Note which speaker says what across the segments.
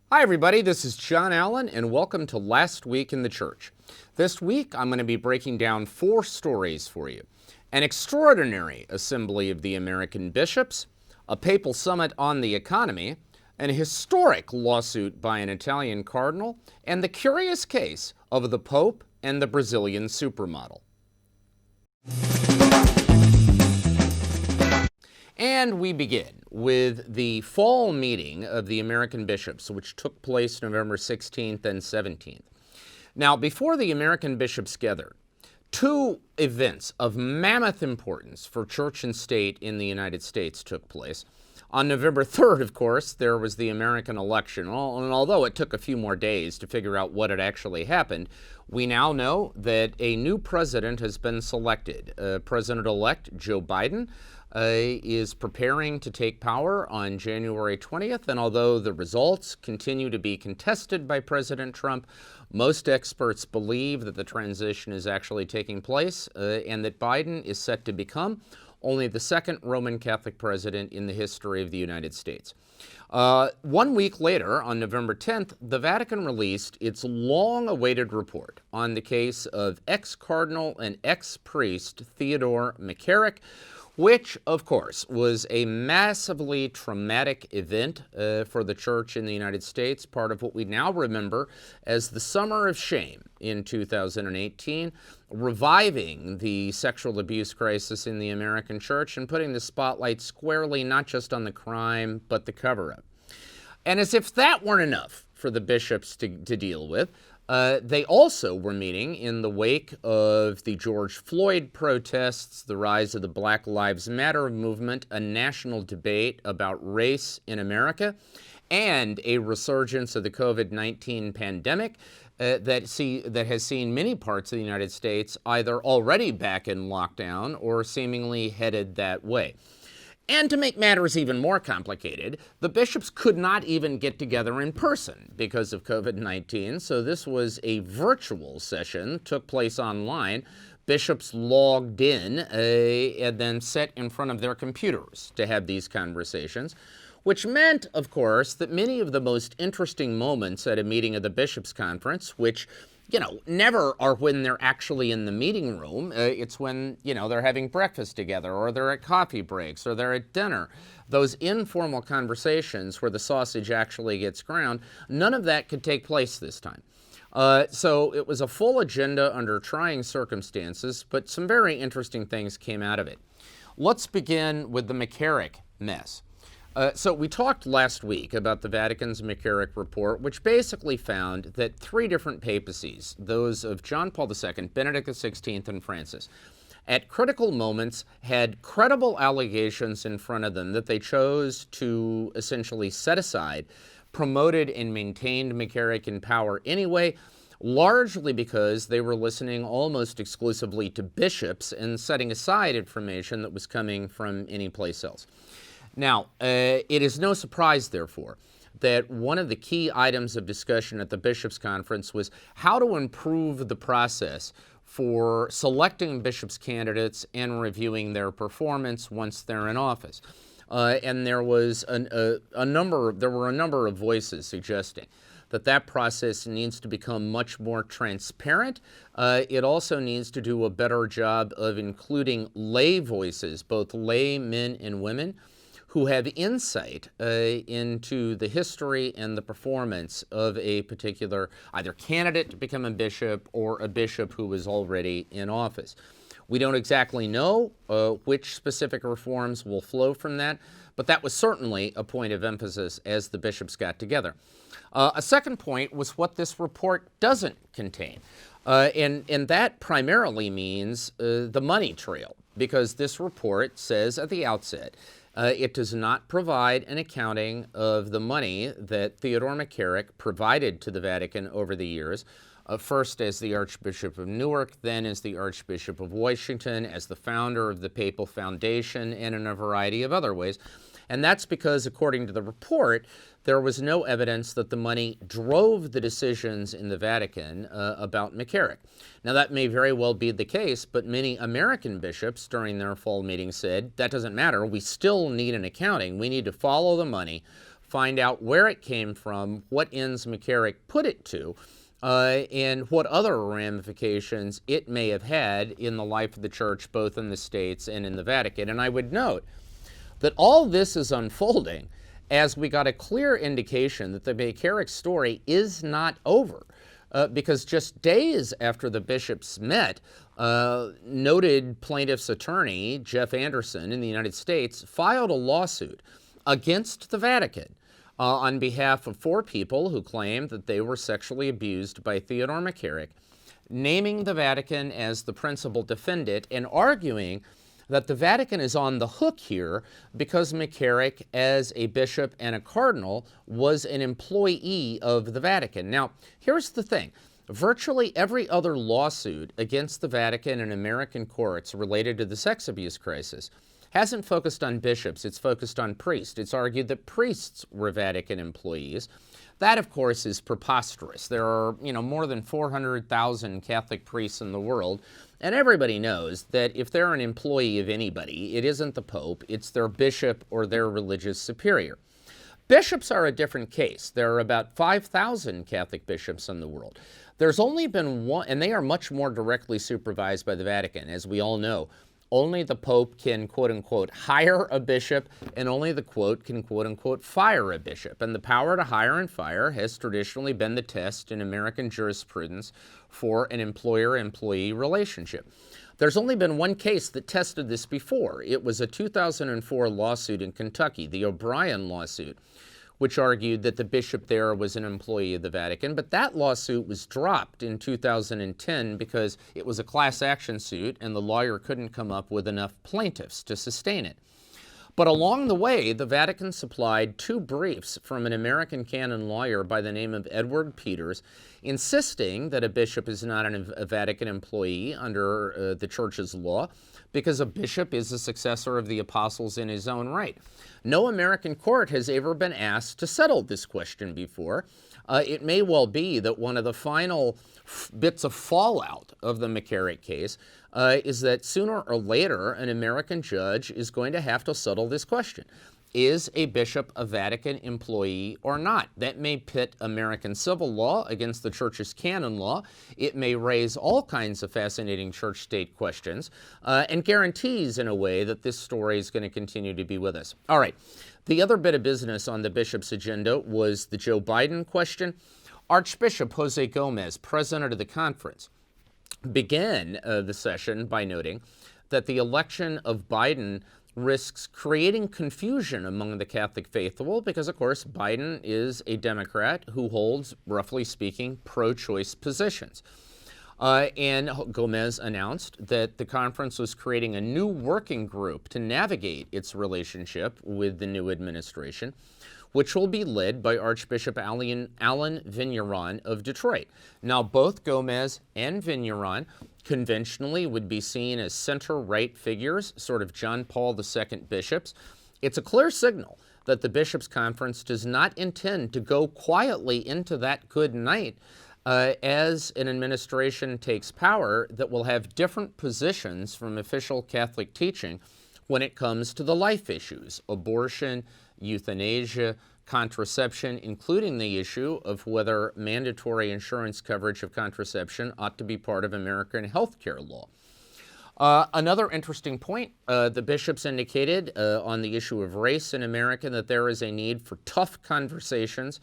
Speaker 1: Hi everybody, this is John Allen and welcome to Last Week in the Church. This week I'm going to be breaking down 4 stories for you. An extraordinary assembly of the American bishops, a papal summit on the economy, an historic lawsuit by an Italian cardinal, and the curious case of the Pope and the Brazilian supermodel. And we begin with the fall meeting of the American bishops, which took place November 16th and 17th. Now, before the American bishops gathered, 2 events of mammoth importance for church and state in the United States took place. On November 3rd, of course, there was the American election, and although it took a few more days to figure out what had actually happened, we now know that a new president has been selected. President-elect Joe Biden is preparing to take power on January 20th, and although the results continue to be contested by President Trump, most experts believe that the transition is actually taking place and that Biden is set to become only the 2nd Roman Catholic president in the history of the United States. 1 week later, on November 10th, the Vatican released its long-awaited report on the case of ex-Cardinal and ex-priest Theodore McCarrick, which, of course, was a massively traumatic event for the church in the United States, part of what we now remember as the Summer of Shame in 2018, reviving the sexual abuse crisis in the American church and putting the spotlight squarely not just on the crime, but the cover-up. And as if that weren't enough for the bishops to deal with, they also were meeting in the wake of the George Floyd protests, the rise of the Black Lives Matter movement, a national debate about race in America, and a resurgence of the COVID-19 pandemic that has seen many parts of the United States either already back in lockdown or seemingly headed that way. And to make matters even more complicated, the bishops could not even get together in person because of COVID-19, so this was a virtual session, took place online. Bishops logged in and then sat in front of their computers to have these conversations, which meant, of course, that many of the most interesting moments at a meeting of the bishops' conference, which never are when they're actually in the meeting room. It's when, they're having breakfast together, or they're at coffee breaks, or they're at dinner. Those informal conversations where the sausage actually gets ground, none of that could take place this time. So it was a full agenda under trying circumstances, but some very interesting things came out of it. Let's begin with the McCarrick mess. So we talked last week about the Vatican's McCarrick Report, which basically found that 3 different papacies, those of John Paul II, Benedict XVI, and Francis, at critical moments had credible allegations in front of them that they chose to essentially set aside, promoted and maintained McCarrick in power anyway, largely because they were listening almost exclusively to bishops and setting aside information that was coming from any place else. Now, it is no surprise, therefore, that one of the key items of discussion at the Bishops' Conference was how to improve the process for selecting bishops' candidates and reviewing their performance once they're in office. And there was a number of voices suggesting that process needs to become much more transparent. It also needs to do a better job of including lay voices, both lay men and women, who have insight into the history and the performance of a particular either candidate to become a bishop or a bishop who is already in office. We don't exactly know which specific reforms will flow from that, but that was certainly a point of emphasis as the bishops got together. A second point was what this report doesn't contain, and that primarily means the money trail, because this report says at the outset it does not provide an accounting of the money that Theodore McCarrick provided to the Vatican over the years, first as the Archbishop of Newark, then as the Archbishop of Washington, as the founder of the Papal Foundation, and in a variety of other ways. And that's because, according to the report, there was no evidence that the money drove the decisions in the Vatican about McCarrick. Now, that may very well be the case, but many American bishops during their fall meeting said, that doesn't matter. We still need an accounting. We need to follow the money find out where it came from, what ends McCarrick put it to, and what other ramifications it may have had in the life of the church, both in the States and in the Vatican. And I would note that all this is unfolding as we got a clear indication that the McCarrick story is not over. Because just days after the bishops met, noted plaintiff's attorney, Jeff Anderson in the United States, filed a lawsuit against the Vatican on behalf of 4 people who claimed that they were sexually abused by Theodore McCarrick, naming the Vatican as the principal defendant and arguing that the Vatican is on the hook here because McCarrick, as a bishop and a cardinal, was an employee of the Vatican. Now, here's the thing. Virtually every other lawsuit against the Vatican in American courts related to the sex abuse crisis hasn't focused on bishops, it's focused on priests. It's argued that priests were Vatican employees. That, of course, is preposterous. There are, more than 400,000 Catholic priests in the world, and everybody knows that if they're an employee of anybody, it isn't the Pope, it's their bishop or their religious superior. Bishops are a different case. There are about 5,000 Catholic bishops in the world. There's only been one, and they are much more directly supervised by the Vatican, as we all know. Only the Pope can, quote-unquote, hire a bishop, and only the quote can, quote-unquote, fire a bishop. And the power to hire and fire has traditionally been the test in American jurisprudence for an employer-employee relationship. There's only been one case that tested this before. It was a 2004 lawsuit in Kentucky, the O'Brien lawsuit, which argued that the bishop there was an employee of the Vatican. But that lawsuit was dropped in 2010 because it was a class action suit and the lawyer couldn't come up with enough plaintiffs to sustain it. But along the way, the Vatican supplied 2 briefs from an American canon lawyer by the name of Edward Peters, insisting that a bishop is not a Vatican employee under the church's law, because a bishop is a successor of the apostles in his own right. No American court has ever been asked to settle this question before. It may well be that one of the final bits of fallout of the McCarrick case is that sooner or later an American judge is going to have to settle this question. Is a bishop a Vatican employee or not? That may pit American civil law against the church's canon law. It may raise all kinds of fascinating church-state questions and guarantees, in a way, that this story is going to continue to be with us. All right. The other bit of business on the bishop's agenda was the Joe Biden question. Archbishop Jose Gomez, president of the conference, began the session by noting that the election of Biden risks creating confusion among the Catholic faithful because, of course, Biden is a Democrat who holds, roughly speaking, pro-choice positions. And Gomez announced that the conference was creating a new working group to navigate its relationship with the new administration, which will be led by Archbishop Alan Vigneron of Detroit. Now, both Gomez and Vigneron conventionally would be seen as center-right figures, sort of John Paul II bishops. It's a clear signal that the Bishops' Conference does not intend to go quietly into that good night as an administration takes power that will have different positions from official Catholic teaching when it comes to the life issues: abortion, euthanasia, contraception, including the issue of whether mandatory insurance coverage of contraception ought to be part of American health care law. Another interesting point, the bishops indicated on the issue of race in America that there is a need for tough conversations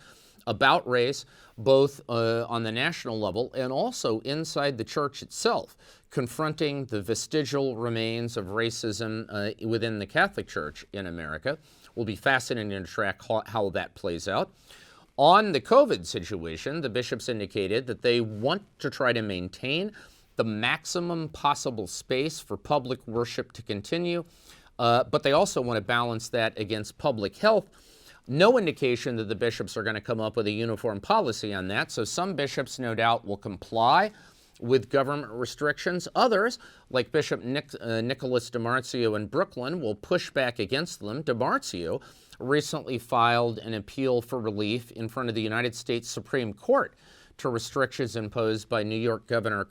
Speaker 1: about race, both on the national level and also inside the church itself, confronting the vestigial remains of racism within the Catholic Church in America. Will be fascinating to track how that plays out. On the COVID situation, the bishops indicated that they want to try to maintain the maximum possible space for public worship to continue, but they also want to balance that against public health. No indication that the bishops are going to come up with a uniform policy on that, so some bishops, no doubt, will comply with government restrictions. Others, like Bishop Nicholas DiMarzio in Brooklyn, will push back against them. DiMarzio recently filed an appeal for relief in front of the United States Supreme Court to restrictions imposed by New York Governor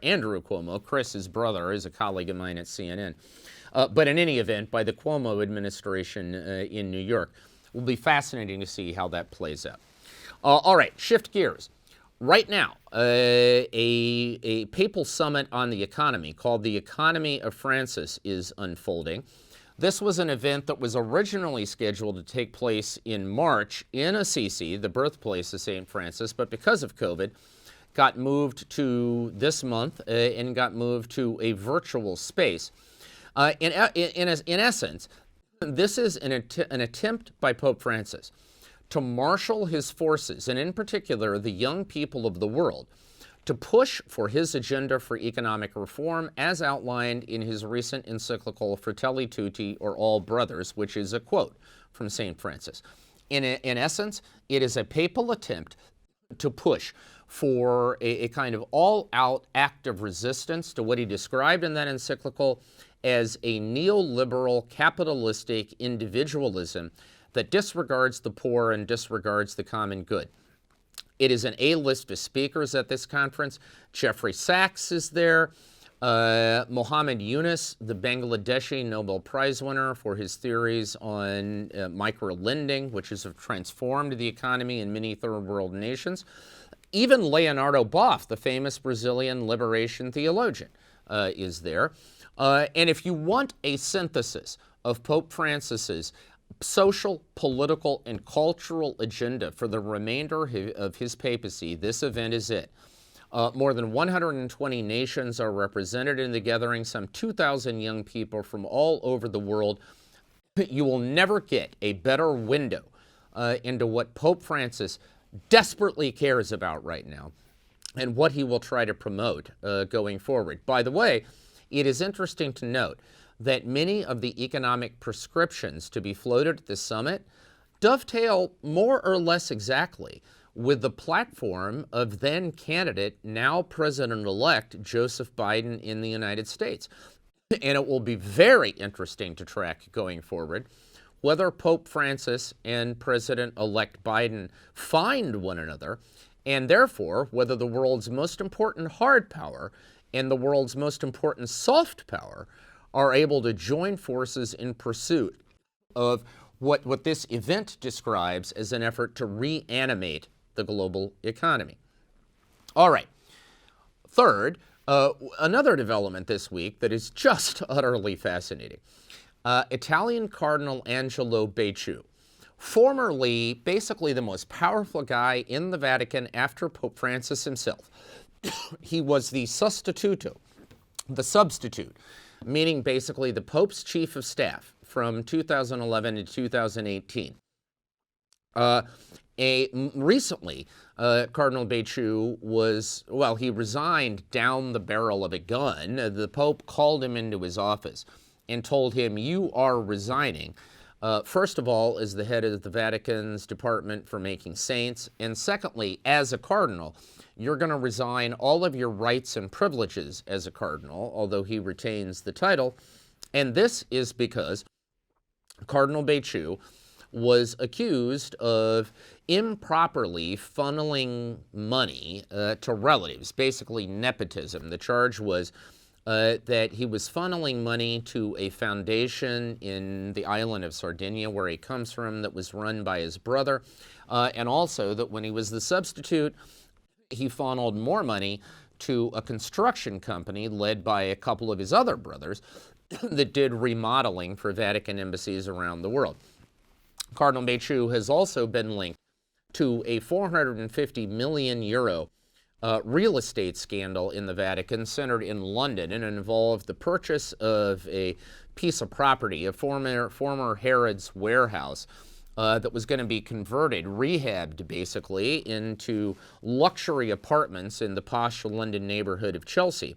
Speaker 1: Andrew Cuomo. Chris, his brother, is a colleague of mine at CNN. but in any event, by the Cuomo administration in New York. Will be fascinating to see how that plays out. All right, shift gears. Right now, a papal summit on the economy called the Economy of Francis is unfolding. This was an event that was originally scheduled to take place in March in Assisi, the birthplace of St. Francis, but because of COVID, got moved to this month and got moved to a virtual space. In essence, this is an attempt by Pope Francis to marshal his forces, and in particular the young people of the world, to push for his agenda for economic reform as outlined in his recent encyclical Fratelli Tutti, or All Brothers, which is a quote from St. Francis. In essence, it is a papal attempt to push for a kind of all-out act of resistance to what he described in that encyclical as a neoliberal capitalistic individualism that disregards the poor and disregards the common good. It is an A-list of speakers at this conference. Jeffrey Sachs is there. Mohammed Yunus, the Bangladeshi Nobel Prize winner for his theories on micro-lending, which has transformed the economy in many third-world nations. Even Leonardo Boff, the famous Brazilian liberation theologian, is there. And if you want a synthesis of Pope Francis's social, political, and cultural agenda for the remainder of his papacy, this event is it. More than 120 nations are represented in the gathering, some 2,000 young people from all over the world. You will never get a better window into what Pope Francis desperately cares about right now and what he will try to promote going forward. By the way, it is interesting to note that many of the economic prescriptions to be floated at this summit dovetail more or less exactly with the platform of then candidate, now President-elect Joseph Biden in the United States. And it will be very interesting to track going forward whether Pope Francis and President-elect Biden find one another, and therefore whether the world's most important hard power and the world's most important soft power are able to join forces in pursuit of what this event describes as an effort to reanimate the global economy. All right. Third, another development this week that is just utterly fascinating. Italian Cardinal Angelo Becciu, formerly basically the most powerful guy in the Vatican after Pope Francis himself. He was the substitute, meaning basically the Pope's chief of staff from 2011 to 2018. Recently, Cardinal Becciu he resigned down the barrel of a gun. The Pope called him into his office and told him, "You are resigning, first of all, as the head of the Vatican's Department for Making Saints, and secondly, as a cardinal, you're going to resign all of your rights and privileges as a cardinal," although he retains the title. And this is because Cardinal Becciu was accused of improperly funneling money to relatives, basically nepotism. The charge was that he was funneling money to a foundation in the island of Sardinia, where he comes from, that was run by his brother, and also that when he was the substitute, he funneled more money to a construction company led by a couple of his other brothers that did remodeling for Vatican embassies around the world. Cardinal Becciu has also been linked to a 450 million euro real estate scandal in the Vatican centered in London, and involved the purchase of a piece of property, a former Herod's warehouse, that was going to be converted, rehabbed basically, into luxury apartments in the posh London neighborhood of Chelsea.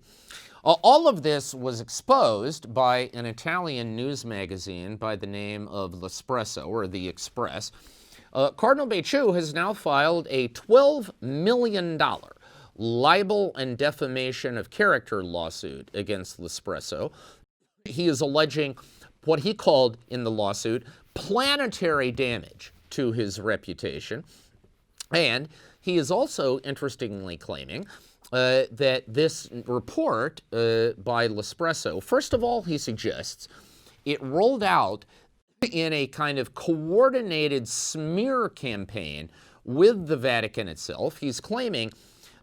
Speaker 1: All of this was exposed by an Italian news magazine by the name of L'Espresso, or The Express. Cardinal Becciu has now filed a $12 million libel and defamation of character lawsuit against L'Espresso. He is alleging what he called in the lawsuit planetary damage to his reputation. And he is also interestingly claiming that this report by L'Espresso, first of all, he suggests it rolled out in a kind of coordinated smear campaign with the Vatican itself. He's claiming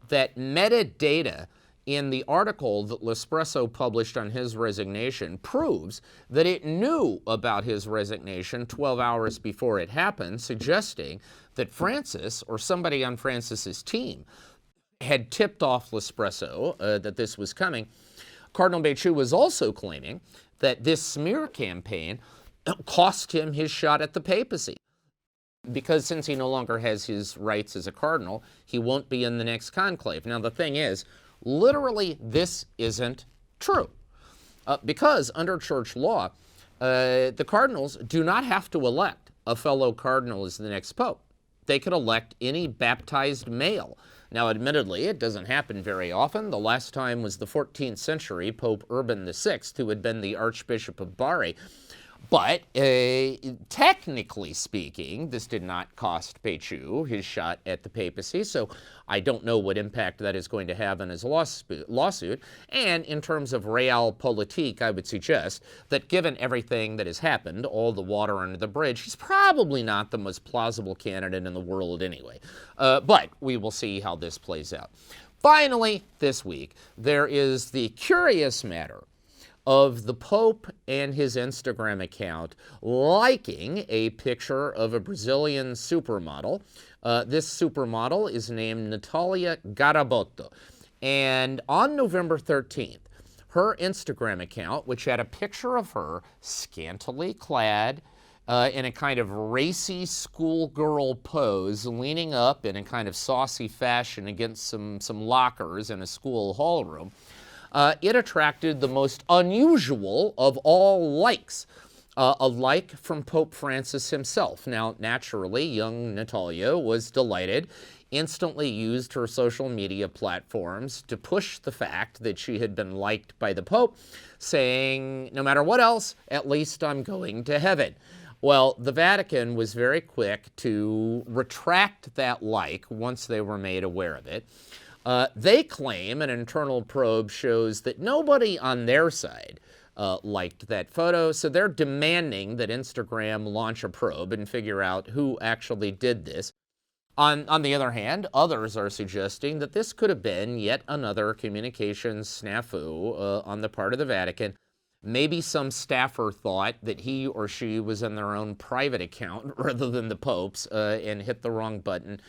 Speaker 1: that metadata in the article that L'Espresso published on his resignation proves that it knew about his resignation 12 hours before it happened, suggesting that Francis, or somebody on Francis's team, had tipped off L'Espresso that this was coming. Cardinal Becciu was also claiming that this smear campaign cost him his shot at the papacy, because since he no longer has his rights as a cardinal, he won't be in the next conclave. Now, the thing is, literally, this isn't true, because under church law, the cardinals do not have to elect a fellow cardinal as the next pope. They could elect any baptized male. Now, admittedly, it doesn't happen very often. The last time was the 14th century Pope Urban VI, who had been the Archbishop of Bari. But technically speaking, this did not cost Becciu his shot at the papacy, so I don't know what impact that is going to have on his lawsuit. And in terms of realpolitik, I would suggest that given everything that has happened, all the water under the bridge, he's probably not the most plausible candidate in the world anyway. But we will see how this plays out. Finally, this week, there is the curious matter of the Pope and his Instagram account liking a picture of a Brazilian supermodel. This supermodel is named Natalia Garabotto. And on November 13th, her Instagram account, which had a picture of her scantily clad in a kind of racy schoolgirl pose, leaning up in a kind of saucy fashion against some lockers in a school hall room, it attracted the most unusual of all likes, a like from Pope Francis himself. Now, naturally, young Natalia was delighted, instantly used her social media platforms to push the fact that she had been liked by the Pope, saying, no matter what else, at least I'm going to heaven. Well, the Vatican was very quick to retract that like once they were made aware of it. They claim an internal probe shows that nobody on their side liked that photo, so they're demanding that Instagram launch a probe and figure out who actually did this. On the other hand, others are suggesting that this could have been yet another communications snafu on the part of the Vatican. Maybe some staffer thought that he or she was in their own private account rather than the Pope's and hit the wrong button.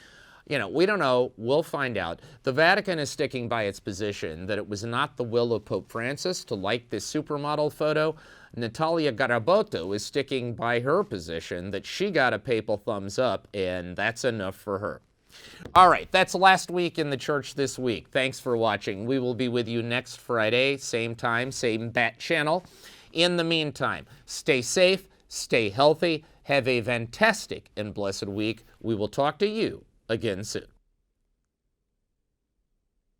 Speaker 1: You know, we don't know. We'll find out. The Vatican is sticking by its position that it was not the will of Pope Francis to like this supermodel photo. Natalia Garabotto is sticking by her position that she got a papal thumbs up, and that's enough for her. All right, that's last week in the church this week. Thanks for watching. We will be with you next Friday, same time, same bat channel. In the meantime, stay safe, stay healthy, have a fantastic and blessed week. We will talk to you again soon.